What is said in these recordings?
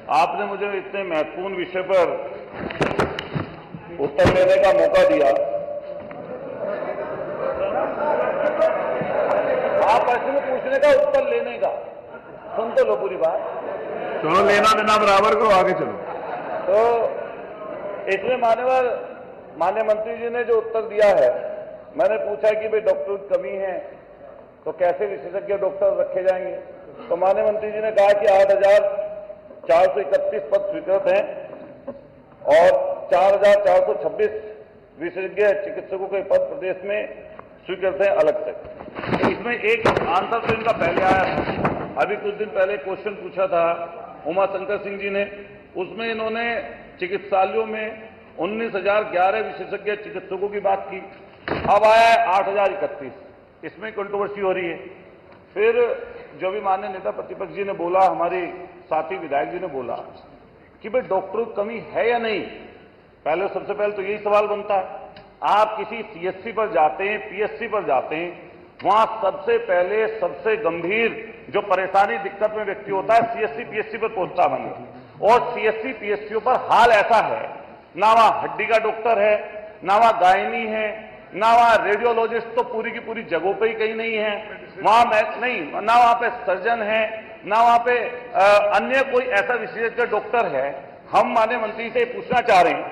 आपने मुझे इतने महत्वपूर्ण विषय पर उत्तर देने का मौका दिया। आप प्रश्न पूछने का उत्तर लेने का, सुन तो लो पूरी बात। चलो लेना देना बराबर करो, आगे चलो। तो इसमें माननीय मंत्री जी ने जो उत्तर दिया है, मैंने पूछा कि भाई डॉक्टर की कमी है तो कैसे विशेषज्ञ डॉक्टर रखे जाएंगे। तो माननीय मंत्री जी ने कहा कि 8,431 पद स्वीकृत हैं और 4,426 विशेषज्ञ चिकित्सकों के पद प्रदेश में स्वीकृत हैं अलग से। तो इसमें एक आंसर तो इनका पहले आया था, अभी कुछ दिन पहले क्वेश्चन पूछा था उमा शंकर सिंह जी ने, उसमें इन्होंने चिकित्सालयों में 19,011 विशेषज्ञ चिकित्सकों की बात की। अब आया है 8,031, इसमें कंट्रोवर्सी हो रही है। फिर जो भी माननीय नेता प्रतिपक्ष जी ने बोला, हमारे साथी विधायक जी ने बोला कि भाई डॉक्टरों की कमी है या नहीं। सबसे पहले तो यही सवाल बनता है, आप किसी सीएचसी पर जाते हैं, पीएचसी पर जाते हैं, वहां सबसे पहले सबसे गंभीर जो परेशानी दिक्कत में व्यक्ति होता है सीएचसी पीएचसी पर पहुंचता बने। और सीएचसी पीएचसी पर हाल ऐसा है, ना वहां हड्डी का डॉक्टर है, ना वहां गायनी है, ना वहां रेडियोलॉजिस्ट तो पूरी की पूरी जगहों पे ही कहीं नहीं है, वहां नहीं, ना वहां पे सर्जन है, ना वहां पे अन्य कोई ऐसा विशेषज्ञ डॉक्टर है। हम माननीय मंत्री से पूछना चाह रहे हैं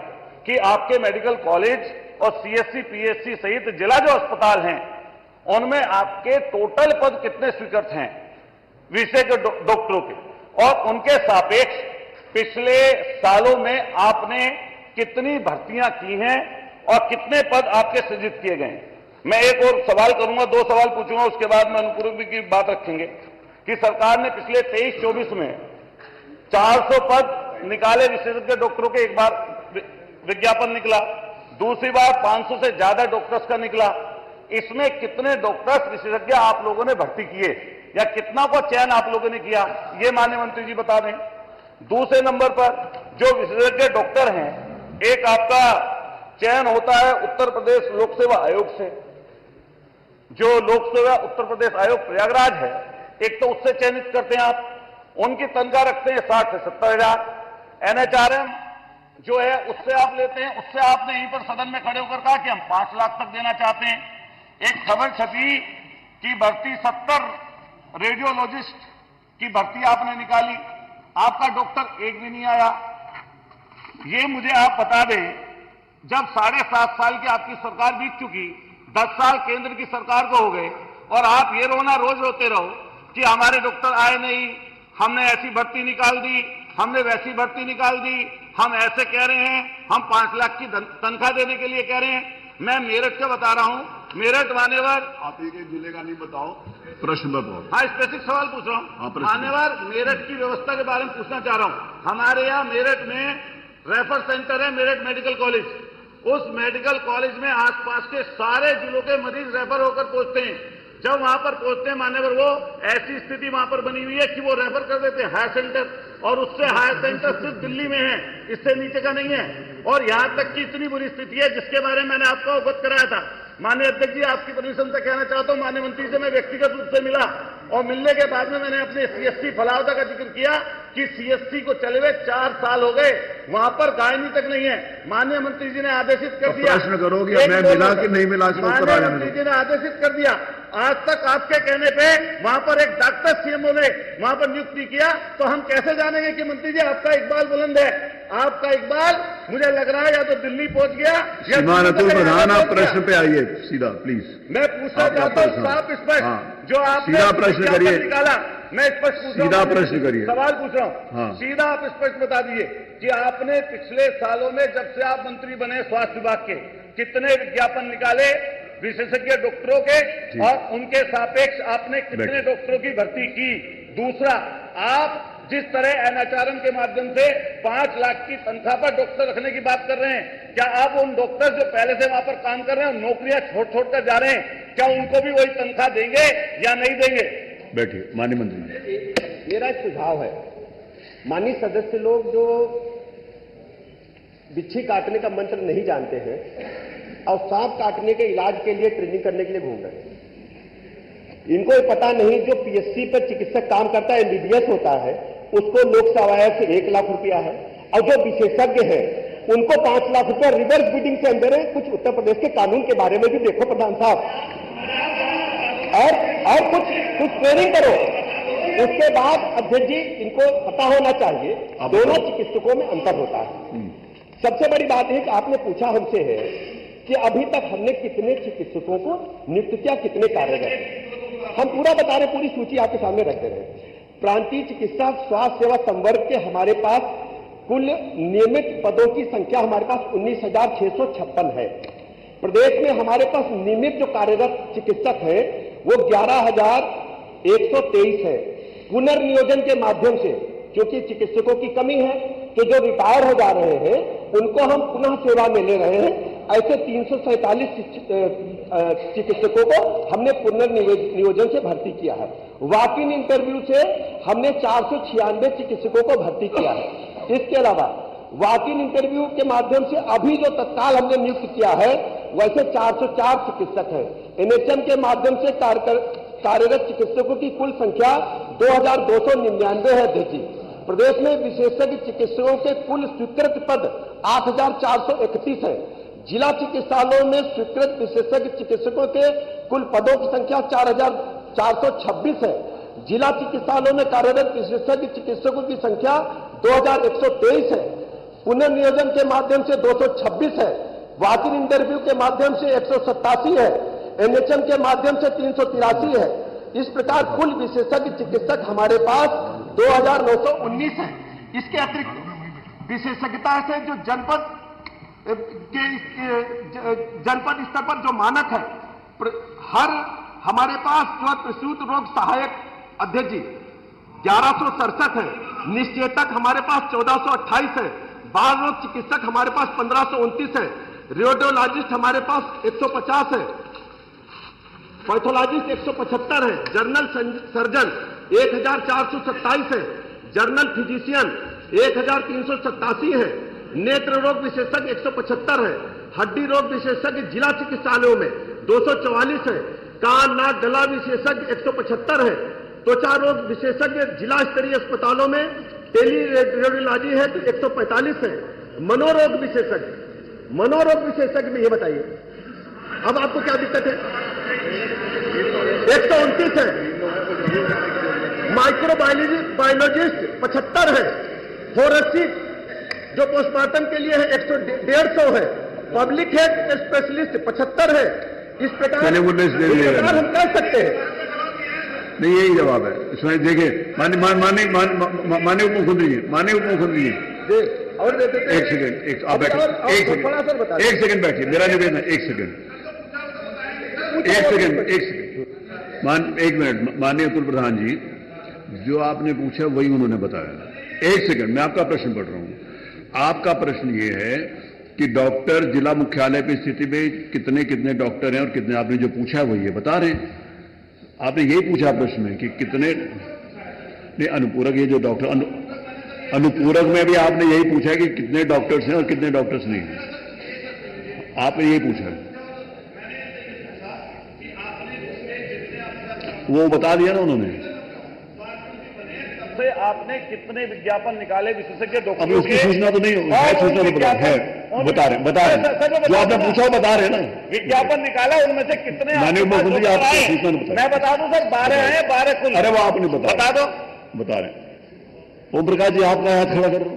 कि आपके मेडिकल कॉलेज और सीएचसी पीएचसी सहित जिला जो अस्पताल हैं उनमें आपके टोटल पद कितने स्वीकृत हैं विशेषज्ञ डॉक्टरों के, और उनके सापेक्ष पिछले सालों में आपने कितनी भर्तियां की हैं और कितने पद आपके सृजित किए गए। मैं एक और सवाल करूंगा, 2 सवाल पूछूंगा, उसके बाद मैं अनुपूरक की बात रखेंगे कि सरकार ने पिछले 23-24 में 400 पद निकाले विशेषज्ञ डॉक्टरों के, एक बार विज्ञापन निकला, दूसरी बार 500 से ज्यादा डॉक्टर्स का निकला। इसमें कितने डॉक्टर्स विशेषज्ञ आप लोगों ने भर्ती किए या कितना को चयन आप लोगों ने किया, ये माननीय मंत्री जी बता दें। दूसरे नंबर पर जो विशेषज्ञ डॉक्टर हैं, एक आपका चयन होता है उत्तर प्रदेश लोक सेवा आयोग से, जो लोक सेवा उत्तर प्रदेश आयोग प्रयागराज है, एक तो उससे चयनित करते हैं आप, उनकी तनख्वाह रखते हैं 60 से 70 हजार। एनएचआरएम जो है उससे आप लेते हैं, उससे आपने यहीं पर सदन में खड़े होकर कहा कि हम 5 लाख तक देना चाहते हैं। एक खबर छपी कि भर्ती 70 रेडियोलॉजिस्ट की भर्ती आपने निकाली, आपका डॉक्टर एक भी नहीं आया। ये मुझे आप बता दें, जब 7.5 साल की आपकी सरकार बीत चुकी, 10 साल केंद्र की सरकार को हो गए, और आप ये रोना रोज रोते रहो कि हमारे डॉक्टर आए नहीं, हमने ऐसी भर्ती निकाल दी, हमने वैसी भर्ती निकाल दी, हम ऐसे कह रहे हैं, हम 5 लाख की तनख्वाह देने के लिए कह रहे हैं। मैं मेरठ का बता रहा हूं, मेरठ मान्यवर, आप एक जिले का नहीं बताओ, प्रश्न बताओ। हाँ, स्पेसिफिक सवाल पूछ रहा हूं मान्यवर, मेरठ की व्यवस्था के बारे में पूछना चाह रहा हूं। हमारे यहाँ मेरठ में रेफर सेंटर है, मेरठ मेडिकल कॉलेज। उस मेडिकल कॉलेज में आसपास के सारे जिलों के मरीज रेफर होकर पहुंचते हैं। जब वहां पर पहुंचते हैं मान्यवर, वो ऐसी स्थिति वहां पर बनी हुई है कि वो रेफर कर देते हैं हायर सेंटर, और उससे हायर सेंटर सिर्फ दिल्ली में है, इससे नीचे का नहीं है। और यहां तक की इतनी बुरी स्थिति है जिसके बारे में मैंने आपको अवगत कराया था। माननीय अध्यक्ष जी, आपकी परमिशन से कहना चाहता हूं, माननीय मंत्री से मैं व्यक्तिगत रूप से मिला, और मिलने के बाद में मैंने अपने सीएससी फलावदा का जिक्र किया कि सीएससी को चले हुए 4 साल हो गए, वहां पर गायनी तक नहीं है। माननीय मंत्री जी ने आदेशित कर दिया, प्रश्न करो कि मैं मिला कि नहीं मिला, माननीय मंत्री जी ने आदेशित कर दिया, आज तक आपके कहने पे वहां पर एक डॉक्टर सीएमओ ने वहां पर नियुक्त नहीं किया, तो हम कैसे जानेंगे कि मंत्री जी आपका इकबाल बुलंद है? आपका इकबाल मुझे लग रहा है या तो दिल्ली पहुंच गया या अतुल प्रधान, आप प्रश्न पे आइए सीधा प्लीज। मैं पूछना चाहता हूं साफ स्पष्ट, जो आपने सीधा प्रश्न करिए, निकाला, मैं स्पष्ट पूछ रहा हूं, सीधा प्रश्न करिए, सवाल पूछ रहा हूं, सीधा आप स्पष्ट बता दीजिए कि आपने पिछले सालों में जब से आप मंत्री बने स्वास्थ्य विभाग के, कितने विज्ञापन निकाले विशेषज्ञ डॉक्टरों के, और उनके सापेक्ष आपने कितने डॉक्टरों की भर्ती की? दूसरा, आप जिस तरह एनएचआरएम के माध्यम से 5 लाख की तनख्वाह पर डॉक्टर रखने की बात कर रहे हैं, क्या आप उन डॉक्टर जो पहले से वहां पर काम कर रहे हैं, नौकरियां छोड़ कर जा रहे हैं, क्या उनको भी वही तनख्वाह देंगे या नहीं देंगे? बैठिए माननीय मंत्री। मेरा एक सुझाव है, माननीय सदस्य लोग जो बिच्छी काटने का मंत्र नहीं जानते हैं और सांप काटने के इलाज के लिए ट्रेनिंग करने के लिए घूम रहे हैं, इनको ये पता नहीं जो पीएचसी पर चिकित्सक काम करता है, एमबीबीएस होता है, उसको लोक सेवाएं से 1 लाख रुपया है, और जो विशेषज्ञ हैं उनको 5 लाख रुपया रिवर्स बिडिंग से अंदर है। कुछ उत्तर प्रदेश के कानून के बारे में भी देखो प्रधान साहब, और कुछ ट्रेनिंग करो। उसके बाद अध्यक्ष जी, इनको पता होना चाहिए दोनों चिकित्सकों में अंतर होता है। सबसे बड़ी बात है कि आपने पूछा हमसे है कि अभी तक हमने कितने चिकित्सकों को नियुक्त किया, कितने कार्यरत हैं। हम पूरा बता रहे, पूरी सूची आपके सामने रख दे रहे हैं। प्रांतीय चिकित्सा स्वास्थ्य सेवा संवर्ग के हमारे पास कुल नियमित पदों की संख्या हमारे पास 19,656 है। प्रदेश में हमारे पास नियमित जो कार्यरत चिकित्सक हैं वो 11,123 है। पुनर्नियोजन के माध्यम से, क्योंकि चिकित्सकों की कमी है, तो जो रिटायर हो जा रहे हैं उनको हम पुनः सेवा में ले रहे हैं। ऐसे 347 चिकित्सकों को हमने पुनर्नियोजन से भर्ती किया है। वॉक इन इंटरव्यू से हमने 496 चिकित्सकों को भर्ती किया है। इसके अलावा वॉक इन इंटरव्यू के माध्यम से अभी जो तत्काल हमने नियुक्त किया है वैसे 404 चिकित्सक हैं। एनएचएम के माध्यम से कार्यरत चिकित्सकों की कुल संख्या 2,299 है। अध्यक्ष जी, प्रदेश में विशेषज्ञ चिकित्सकों के कुल स्वीकृत पद 8,431 है। जिला चिकित्सालयों में स्वीकृत विशेषज्ञ चिकित्सकों के कुल पदों की संख्या 4,426 है। जिला चिकित्सालयों में कार्यरत विशेषज्ञ चिकित्सकों की संख्या 2,123 है। पुनर्नियोजन के माध्यम से 226 है। वॉक इन इंटरव्यू के माध्यम से 187 है। एनएचएम के माध्यम से 383 है। इस प्रकार कुल विशेषज्ञ चिकित्सक हमारे पास 2,919 है। इसके अतिरिक्त विशेषज्ञता से जो जनपद स्तर पर जो मानक है, हर हमारे पास जो प्रसूत रोग सहायक अध्यक्ष जी 1167 है। निश्चेतक हमारे पास 1428 है। बाल रोग चिकित्सक हमारे पास 1529 है। रेडियोलॉजिस्ट हमारे पास 150 है। पैथोलॉजिस्ट 175 है। जर्नल सर्जन 1,427 है। जर्नल फिजिशियन 1,387 है। नेत्र रोग विशेषज्ञ 175 है। हड्डी रोग विशेषज्ञ जिला चिकित्सालयों में 244 है। कान नाक गला विशेषज्ञ 175 है। त्वचा रोग विशेषज्ञ जिला स्तरीय अस्पतालों में टेली रेडियोलॉजी है तो 145 है। मनोरोग विशेषज्ञ में ये बताइए अब आपको क्या दिक्कत है? 129 है। माइक्रोबायोलॉजिस्ट 75 है। फोरेंसिक जो पोस्टमार्टम के लिए है 150 है। पब्लिक हेल्थ स्पेशलिस्ट 75 है। इस प्रकार हम कह सकते हैं। नहीं, यही जवाब है इसमें। देखिए माननीय उप मुख्यमंत्री जी और एक सेकंड, आप बैठिए। एक सेकंड बैठिए, मेरा निवेदन है। एक सेकंड। एक मिनट। माननीय उत्तर प्रधान जी, जो आपने पूछा वही उन्होंने बताया। एक सेकंड, मैं आपका प्रश्न पढ़ रहा हूं। आपका प्रश्न ये है कि डॉक्टर जिला मुख्यालय की स्थिति में कितने डॉक्टर हैं और कितने, आपने जो पूछा है वही बता रहे हैं। आपने यही पूछा प्रश्न में कि कितने, नहीं अनुपूरक, ये जो डॉक्टर अनुपूरक में भी आपने यही पूछा कि कितने डॉक्टर्स हैं और कितने डॉक्टर्स नहीं हैं। आपने यही पूछा, वो बता दिया ना उन्होंने। से आपने कितने विज्ञापन निकाले विशेषज्ञ डॉक्टर? अभी उसकी सूचना तो नहीं है, सूचना तो बता रहे जो आपने पूछा बता रहे ना। विज्ञापन निकाला, उनमें से कितने माननीय मुख्यमंत्री आपको सूचना बताया। मैं बता दूं सर, 12 हैं। 12 कुल। अरे वो आपने बता दो, बता रहे। ओम प्रकाश जी, आपका हाथ खड़ा कर रहे हो।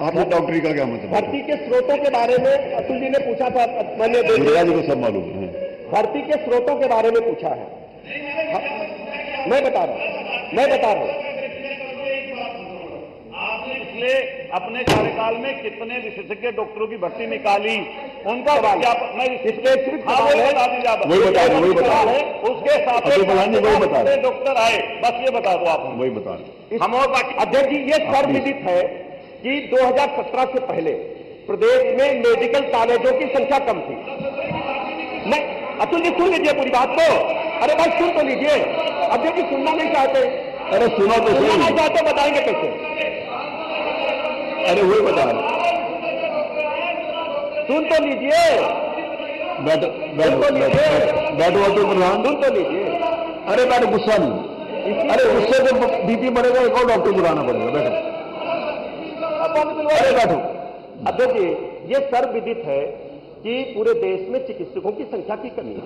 आपने डॉक्टरी का क्या मतलब? भर्ती के स्रोतों के बारे में अतुल जी ने पूछा था। मैंने दुर्गा जी को सब मालूम है। भर्ती के स्रोतों के बारे में पूछा है। मैं बता रहा हूं। आपने पिछले अपने कार्यकाल में कितने विशेषज्ञ डॉक्टरों की भर्ती निकाली, उनका विज्ञापन मैं स्पेसिफिक बता दीजिए। वही बता रहे। उसके साथ डॉक्टर आए, बस ये बता दो आप। वही बता रहे हम। और बाकी अध्यक्ष जी, ये सर्वविदित है कि 2017 से पहले प्रदेश में मेडिकल कॉलेजों की संख्या कम थी। नहीं, अतुल जी सुन लीजिए पूरी बात को। अरे भाई सुन तो लीजिए। अध्यक्ष जी सुनना नहीं चाहते। अरे सुना तो सुनना नहीं चाहते, बताएंगे कैसे? अरे वही बता रहे। सुन तो लीजिए। बैठो तो प्रधान, सुन तो लीजिए। अरे बैठो, गुस्सा नहीं। अरे उससे जो बीपी बढ़ेगा एक और डॉक्टर बुलाना पड़ेगा। बैठो, अरे बैठो। अब देखिए, ये सर्वविदित है कि पूरे देश में चिकित्सकों की संख्या की कमी है।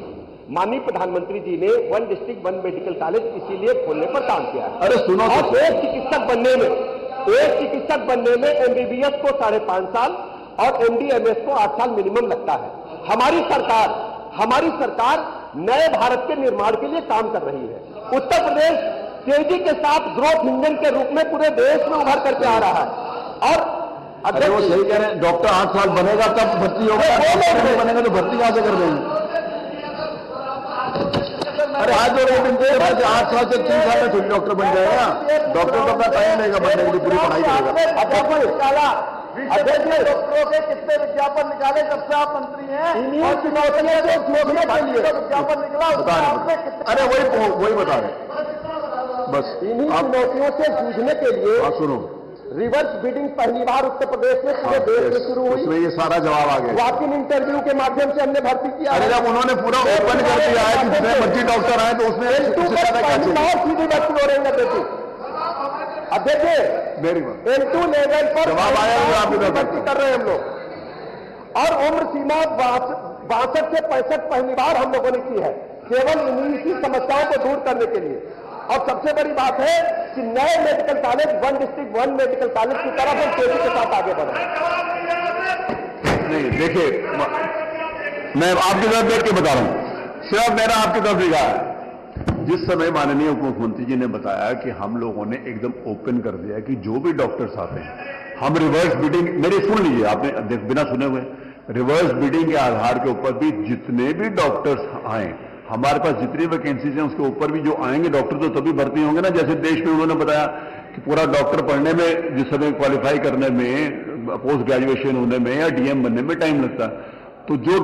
माननीय प्रधानमंत्री जी ने 1 डिस्ट्रिक्ट 1 मेडिकल कॉलेज इसीलिए खोलने पर काम किया है। अरे सुनो, और एक चिकित्सक बनने में एमबीबीएस को 5.5 साल और एमडीएमएस को 8 साल मिनिमम लगता है। हमारी सरकार नए भारत के निर्माण के लिए काम कर रही है। उत्तर प्रदेश तेजी के साथ ग्रोथ इंजन के रूप में पूरे देश में उभर करके आ रहा है। और अरे वो सही कह रहे हैं, डॉक्टर 8 साल बनेगा तब भर्ती होगा, नहीं बनेगा तो भर्ती कहां से कर देंगे? अरे आज जो 8 साल से 3 साल में थोड़ी डॉक्टर बन जाएगा। डॉक्टर को अपना टाइम लेगा बनने के लिए, पूरी पढ़ाई करेगा। डॉक्टरों के कितने विज्ञापन निकाले जब से आप मंत्री हैं? और चुनौतियों से जूझने के लिए विज्ञापन निकला, अरे वही बता रहे बस। इन्हीं चुनौतियों से जूझने के लिए सुनो, रिवर्स बिडिंग पहली बार उत्तर प्रदेश में पूरे देश में शुरू हुई। उसमें ये सारा जवाब आ गया। वॉक इन इंटरव्यू के माध्यम से हमने भर्ती किया। अरे जब उन्होंने पूरा ओपन कर दिया है कि जितने मर्जी डॉक्टर आए तो उसमें सीधी भर्ती हो रही है। देखिए, अब देखिए वेरी गुड, L2 लेवल पर जवाब आया है, आपकी भर्ती कर रहे हैं हम लोग। और उम्र सीमा 62 से 65 पहली बार हम लोगों ने की है, केवल इन्हीं की समस्याओं को दूर करने के लिए। और सबसे बड़ी बात है कि नए medical college 1 district 1 medical college की तरफ हम तेजी के साथ आगे बढ़े। नहीं देखिए, मैं आपकी तरफ देख के बता रहा हूं, सिर्फ मेरा आपकी तरफ दिखा है। जिस समय माननीय उप मुख्यमंत्री जी ने बताया कि हम लोगों ने एकदम ओपन कर दिया कि जो भी डॉक्टर्स आते हैं हम रिवर्स बिडिंग, मेरी सुन लीजिए आपने बिना सुने हुए, रिवर्स बिडिंग के आधार के ऊपर भी जितने भी डॉक्टर्स आए, हमारे पास जितनी वैकेंसीज हैं उसके ऊपर भी जो आएंगे डॉक्टर तो तभी भर्ती होंगे ना। जैसे देश में उन्होंने बताया कि पूरा डॉक्टर पढ़ने में, जिस समय क्वालिफाई करने में, पोस्ट ग्रेजुएशन होने में या डीएम बनने में टाइम लगता है, तो जो